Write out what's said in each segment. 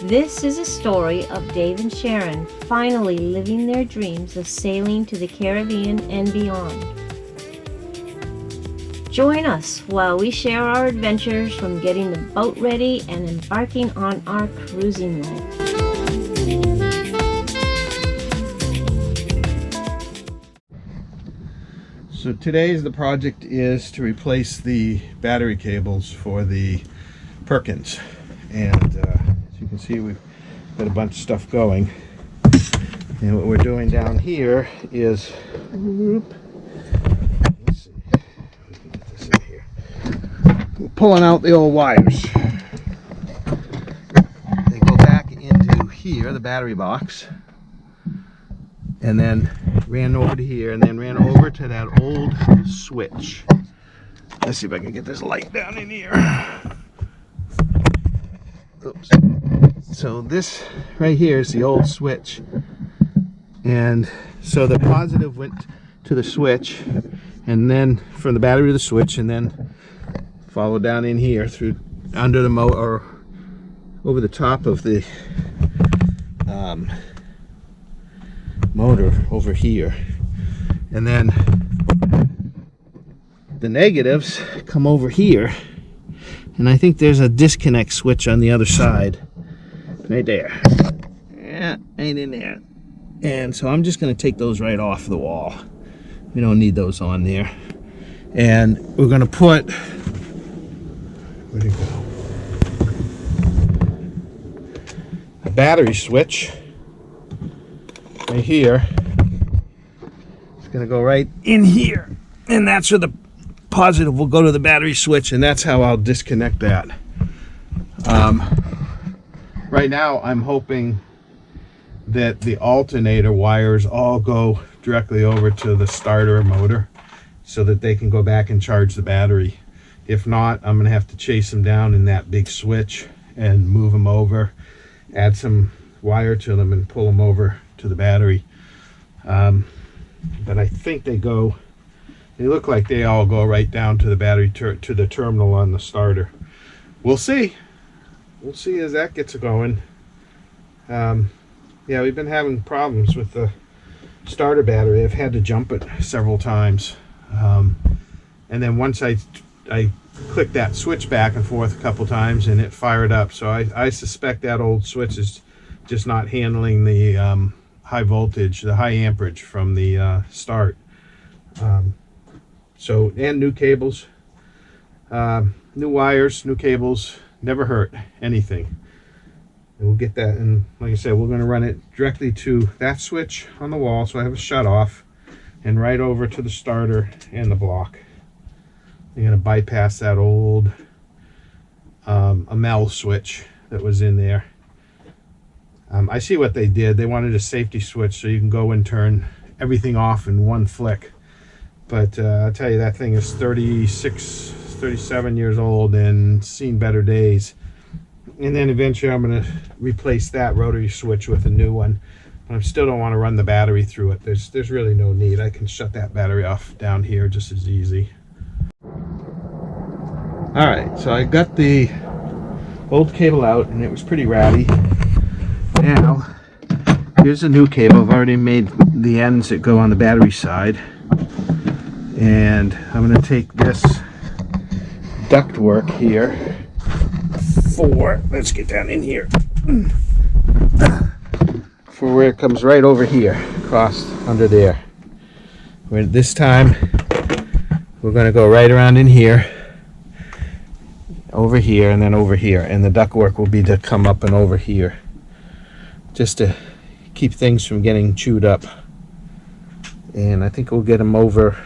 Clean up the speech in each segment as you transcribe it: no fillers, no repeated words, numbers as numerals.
This is a story of Dave and Sharon finally living their dreams of sailing to the Caribbean and beyond. Join us while we share our adventures from getting the boat ready and embarking on our cruising life. So today's the project is to replace the battery cables for the Perkins, and as you can see, we've got a bunch of stuff going. And what we're doing down here is, let's see if we can get this in here. We're pulling out the old wires. They go back into here, the battery box, and then ran over to here, and then ran over to that old switch. Let's see if I can get this light down in here. Oops. So this right here is the old switch, and so the positive went to the switch, and then from the battery to the switch, and then followed down in here through under the motor, or over the top of the motor over here, and then the negatives come over here, and I think there's a disconnect switch on the other side right there. Yeah, ain't in there. And so I'm just going to take those right off the wall. We don't need those on there. And we're going to put, where'd it go? A battery switch right here. It's going to go right in here, and that's where the positive will go to the battery switch, and that's how I'll disconnect that. Right now I'm hoping that the alternator wires all go directly over to the starter motor so that they can go back and charge the battery. If not, I'm gonna have to chase them down in that big switch and move them over, add some wire to them and pull them over to the battery. But I think they look like they all go right down to the battery to the terminal on the starter. We'll see as that gets going. Yeah, we've been having problems with the starter battery. I've had to jump it several times, and then once I clicked that switch back and forth a couple times, and it fired up. So I suspect that old switch is just not handling the high voltage, the high amperage from the start. So, and new cables, new wires, new cables, never hurt anything. And we'll get that, and like I said, we're going to run it directly to that switch on the wall, so I have a shut off, and right over to the starter and the block. I'm going to bypass that old Amel switch that was in there. I see what they did. They wanted a safety switch so you can go and turn everything off in one flick. But I'll tell you, that thing is 36, 37 years old and seen better days. And then eventually I'm going to replace that rotary switch with a new one. But I still don't want to run the battery through it. There's really no need. I can shut that battery off down here just as easy. Alright, so I got the old cable out, and it was pretty ratty. Now, here's a new cable. I've already made the ends that go on the battery side. And I'm going to take this ductwork here let's get down in here, for where it comes right over here, across under there. This time, we're going to go right around in here, over here, and then over here. And the ductwork will be to come up and over here, just to keep things from getting chewed up. And I think we'll get them over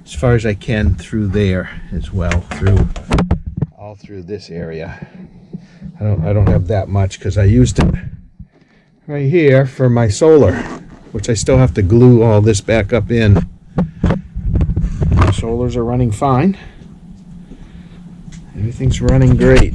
as far as I can through there as well, all through this area. I don't have that much because I used it right here for my solar, which I still have to glue all this back up in. The solars are running fine. Everything's running great.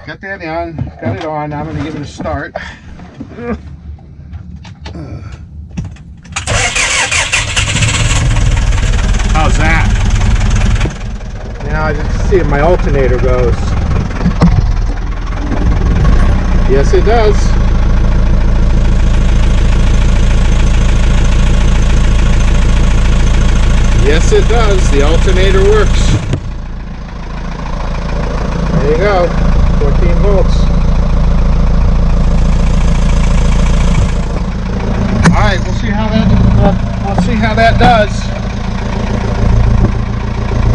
Got that on, got it on. Now I'm going to give it a start. How's that? Now I just see if my alternator goes. Yes, it does. Yes, it does. The alternator works. There you go. 14 volts. All right, we'll see how that does.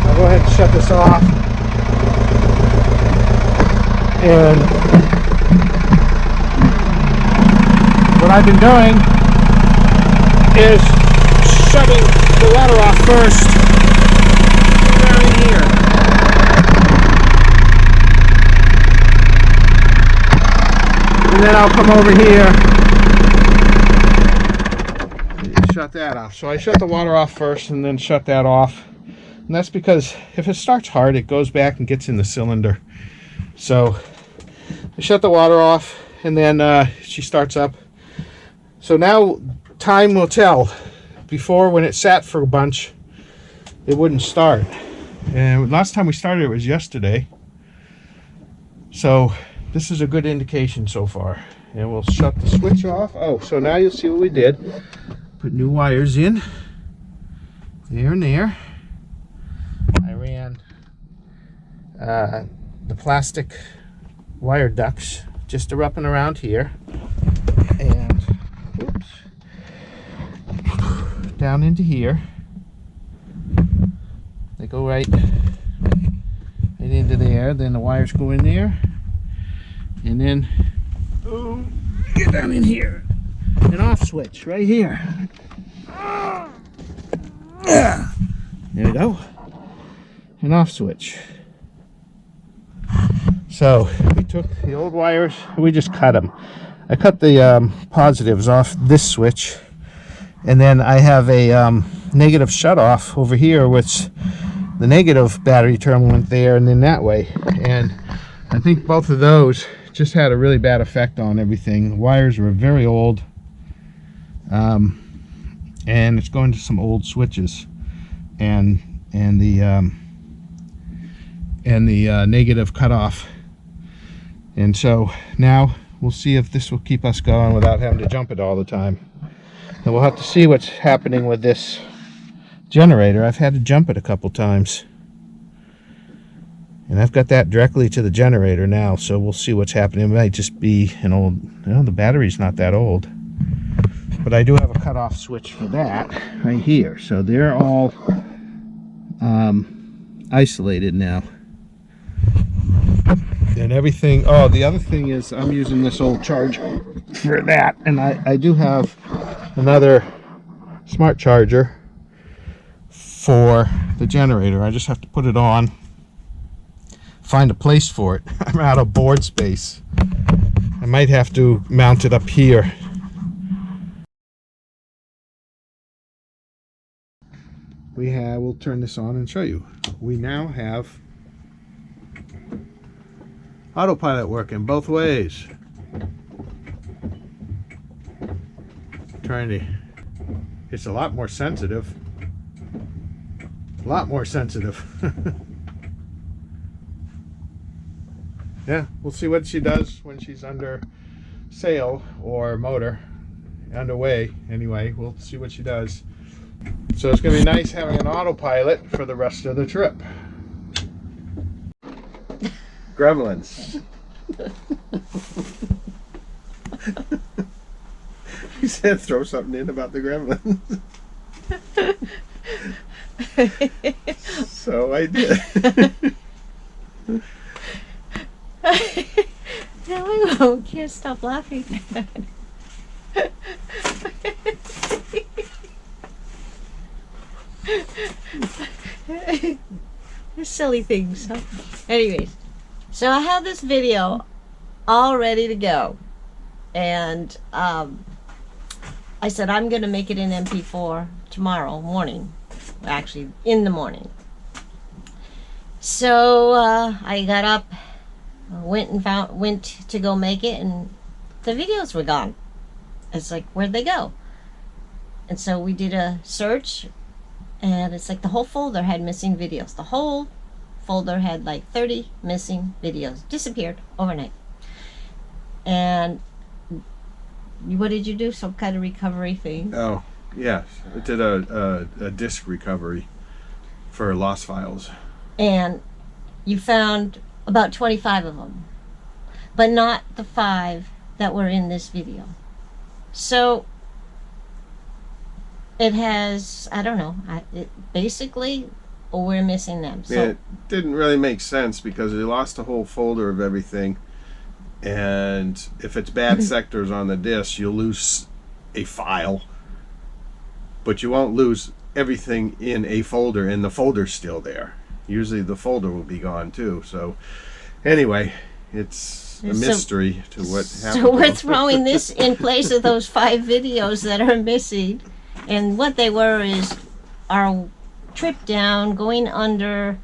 I'll go ahead and shut this off. And what I've been doing is shutting the water off first down here. And then I'll come over here and shut that off. So I shut the water off first and then shut that off. And that's because if it starts hard, it goes back and gets in the cylinder. So I shut the water off and then she starts up. So now time will tell. Before, when it sat for a bunch, it wouldn't start. And last time we started, it was yesterday. So this is a good indication so far. And we'll shut the switch off. Oh, so now you'll see what we did. Put new wires in. There and there. I ran the plastic wire ducts just up and around here. And, oops. Down into here. They go right into there. Then the wires go in there, and then get down in here. An off switch right here. There we go. An off switch. So we took the old wires. We just cut them. I cut the positives off this switch. And then I have a negative shutoff over here, which the negative battery terminal went there and then that way. And I think both of those just had a really bad effect on everything. The wires were very old. And it's going to some old switches. And the negative cut off. And so now we'll see if this will keep us going without having to jump it all the time. And we'll have to see what's happening with this generator. I've had to jump it a couple times. And I've got that directly to the generator now, so we'll see what's happening. It might just be an old, the battery's not that old. But I do have a cutoff switch for that right here. So they're all isolated now. And everything, the other thing is I'm using this old charger for that. And I do have another smart charger for the generator. I just have to put it on, find a place for it. I'm out of board space. I might have to mount it up here. We'll turn this on and show you. We now have Autopilot working both ways. It's a lot more sensitive. A lot more sensitive. Yeah, we'll see what she does when she's under sail or motor. Underway, anyway. We'll see what she does. So it's going to be nice having an autopilot for the rest of the trip. Gremlins. He said throw something in about the Gremlins. So I did. No, I can't stop laughing. Silly things. Huh? Anyways, so I have this video all ready to go, and I said I'm going to make it in MP4 tomorrow morning. Actually, in the morning. So I got up, went to go make it, and the videos were gone. It's like, where'd they go? And so we did a search, and it's like the whole folder had missing videos. The whole folder had like 30 missing videos. Disappeared overnight. And what did you do? Some kind of recovery thing? Oh, yes. I did a disk recovery for lost files. And you found about 25 of them, but not the 5 that were in this video. So it has, I don't know, basically we're missing them. So Yeah, it didn't really make sense because we lost a whole folder of everything. And if it's bad sectors on the disk, you'll lose a file. But you won't lose everything in a folder, and the folder's still there. Usually the folder will be gone too. So anyway, it's a mystery to what happened. So we're throwing this in place of those 5 videos that are missing. And what they were is our trip down, going under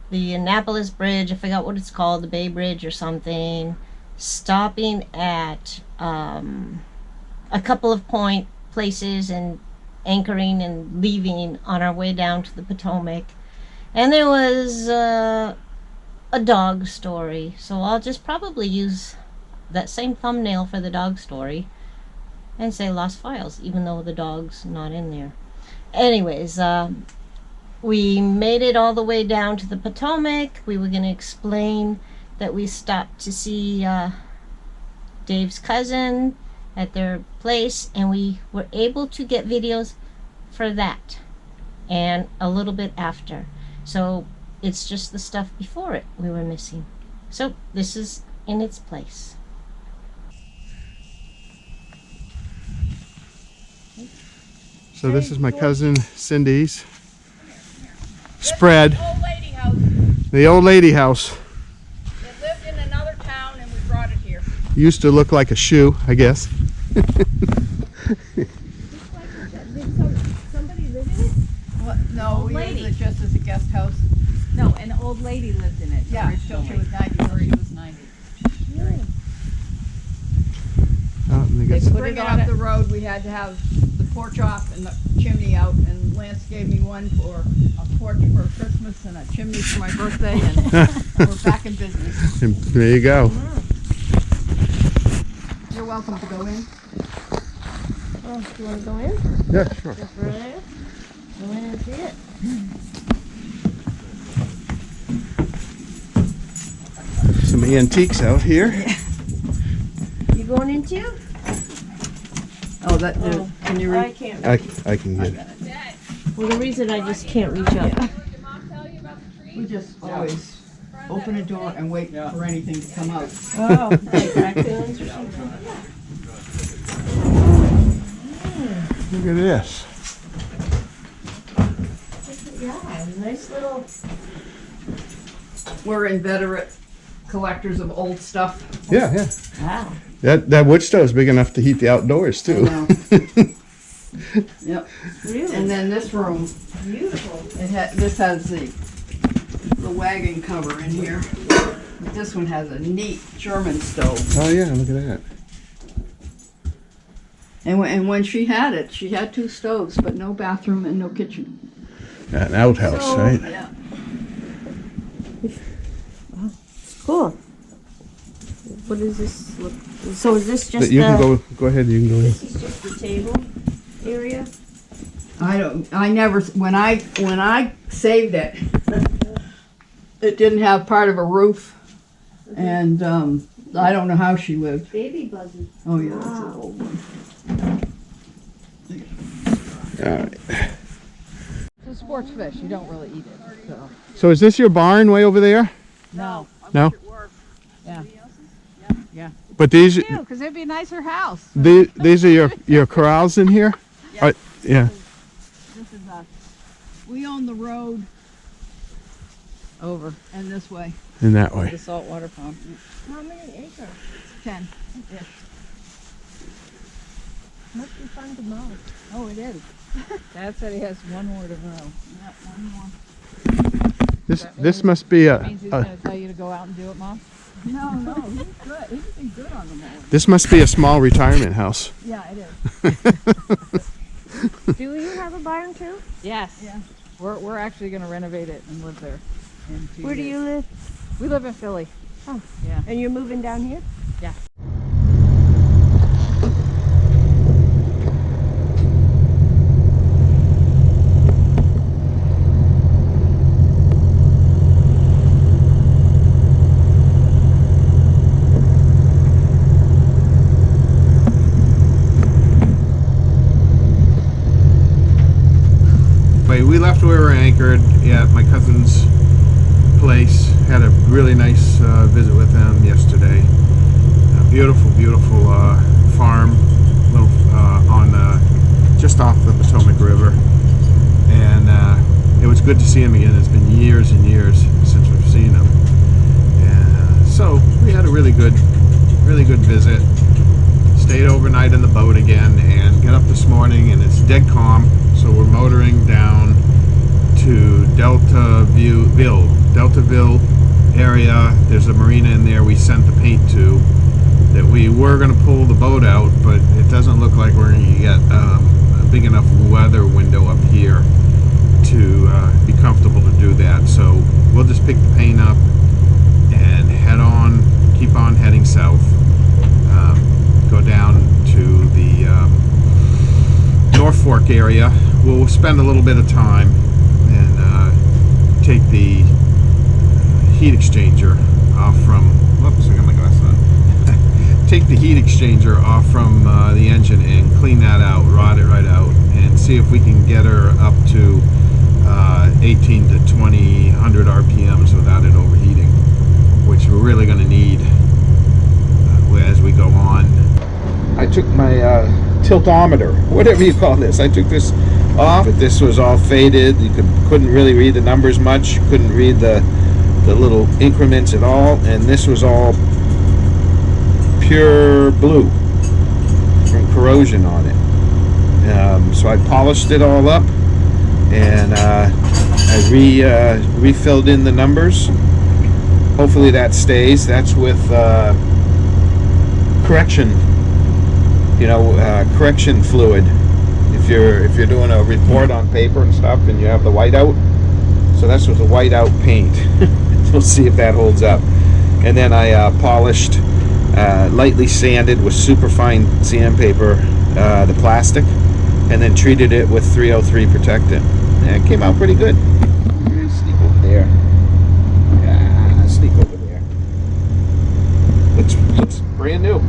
the Annapolis Bridge, I forgot what it's called, the Bay Bridge or something, stopping at a couple of places and anchoring and leaving on our way down to the Potomac. And there was a dog story, so I'll just probably use that same thumbnail for the dog story and say lost files, even though the dog's not in there. Anyways, we made it all the way down to the Potomac. We were going to explain that we stopped to see Dave's cousin at their place, and we were able to get videos for that and a little bit after. So it's just the stuff before it we were missing. So this is in its place. So this is my cousin Cindy's spread. Old lady house. The old lady house. It lived in another town and we brought it here. Used to look like a shoe, I guess. Did somebody live in it? Well, no, Old we lady. used it just as a guest house. No, an old lady lived in it. Yeah, originally. till she was 93. She was 90. Oh, and they They got some- put it up the road. We had to have the porch off and the chimney out, and Lance gave me one for a porch for Christmas and a chimney for my birthday, and we're back in business. and there you go. You're welcome to go in. Oh, do you want to go in? Yeah, sure. Just right there? Go in and see it. Some antiques out here. You going in too? Oh, that. Can you I read? can't. I can get it. Well, the reason I just can't reach up. We just always open a door and wait for anything to come out. Oh, like raccoons or something? Look at this. Yeah, nice little. We're inveterate collectors of old stuff. Yeah, yeah. Wow. That wood stove's big enough to heat the outdoors too. I know. Yep. Really? And then this room, Beautiful. this has the wagon cover in here. This one has a neat German stove. Oh yeah, look at that. And when she had it, she had 2 stoves, but no bathroom and no kitchen. An outhouse, So- right? Yeah. Cool. What is this? So is this just You can go ahead. You can go in. This is just the table area. I never, when I saved it, it didn't have part of a roof. And I don't know how she lived. Baby buggy. Oh yeah, that's an Wow. old one. All right. It's a sports fish. You don't really eat it. So. So is this your barn way over there? No. No. Yeah. Yeah. But these Because it'd be a nicer house. these are your corrals in here? Yeah. Yeah. This is we own the road Over and this way. In that way. the saltwater pump. How many acres? 10. Must be fun to mow. Oh, it is. Dad said he has one more to mow. Yeah, one more. This must be That means he's going to tell you to go out and do it, Mom? No, he's good. He's been good on the mower. this must be a small retirement house. Yeah, it is. Do you have a barn too? Yes. Yeah. We're actually going to renovate it and live there. in 2 Where do years. you live? We live in Philly. Oh. Yeah. And you're moving down here? Yeah. cousin's place. Had a really nice visit with them yesterday. A beautiful, beautiful farm, little on just off the Potomac River, and it was good to see him again. It's been years and years since we've seen him, and so we had a really good visit. Stayed overnight in the boat again, and get up this morning, and it's dead calm. So we're motoring down to Deltaville area. There's a marina in there we sent the paint to, that we were going to pull the boat out, but it doesn't look like we're going to get a big enough weather window up here to be comfortable to do that. So we'll just pick the paint up and head on, keep on heading south, go down to the North Fork area. We'll spend a little bit of time and take the heat exchanger off from, whoops, I got my glasses on. Take the heat exchanger off from the engine and clean that out, rot it right out, and see if we can get her up to 18 to 2000 RPMs without it overheating, which we're really going to need as we go on. I took my tiltometer, whatever you call this, I took this off, but this was all faded. You couldn't really read the numbers much, couldn't read the little increments at all, and this was all pure blue from corrosion on it. So I polished it all up, and I refilled in the numbers. Hopefully that stays. That's with correction, correction fluid. If you're doing a report on paper and stuff, and you have the whiteout, so that's with the whiteout paint. We'll see if that holds up. And then I polished, lightly sanded with superfine sandpaper, the plastic, and then treated it with 303 protectant. And it came out pretty good. Sneak over there. Yeah, sneak over there. Looks brand new.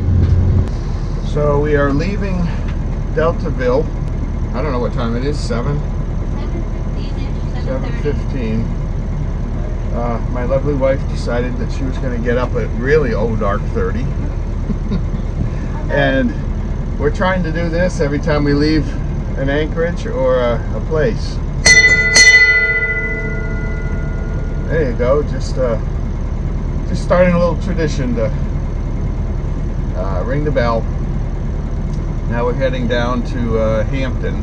So we are leaving Deltaville. I don't know what time it is. 7:15. My lovely wife decided that she was going to get up at really dark 30. And we're trying to do this every time we leave an anchorage or a place. There you go. Just starting a little tradition to ring the bell. Now we're heading down to Hampton,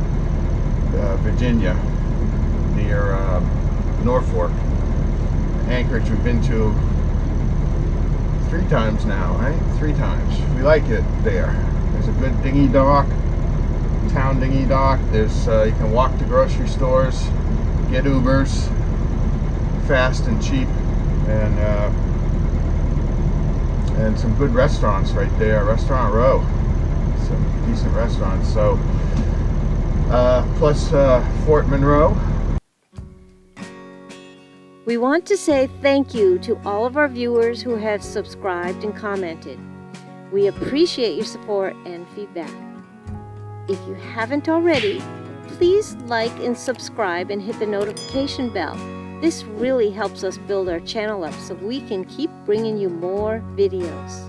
Virginia, near North Fork. Anchorage we've been to 3 times now, right? 3 times. We like it there. There's a good dinghy dock, town dinghy dock. There's you can walk to grocery stores, get Ubers, fast and cheap, and some good restaurants right there. Restaurant Row, some decent restaurants. So plus Fort Monroe. We want to say thank you to all of our viewers who have subscribed and commented. We appreciate your support and feedback. If you haven't already, please like and subscribe and hit the notification bell. This really helps us build our channel up so we can keep bringing you more videos.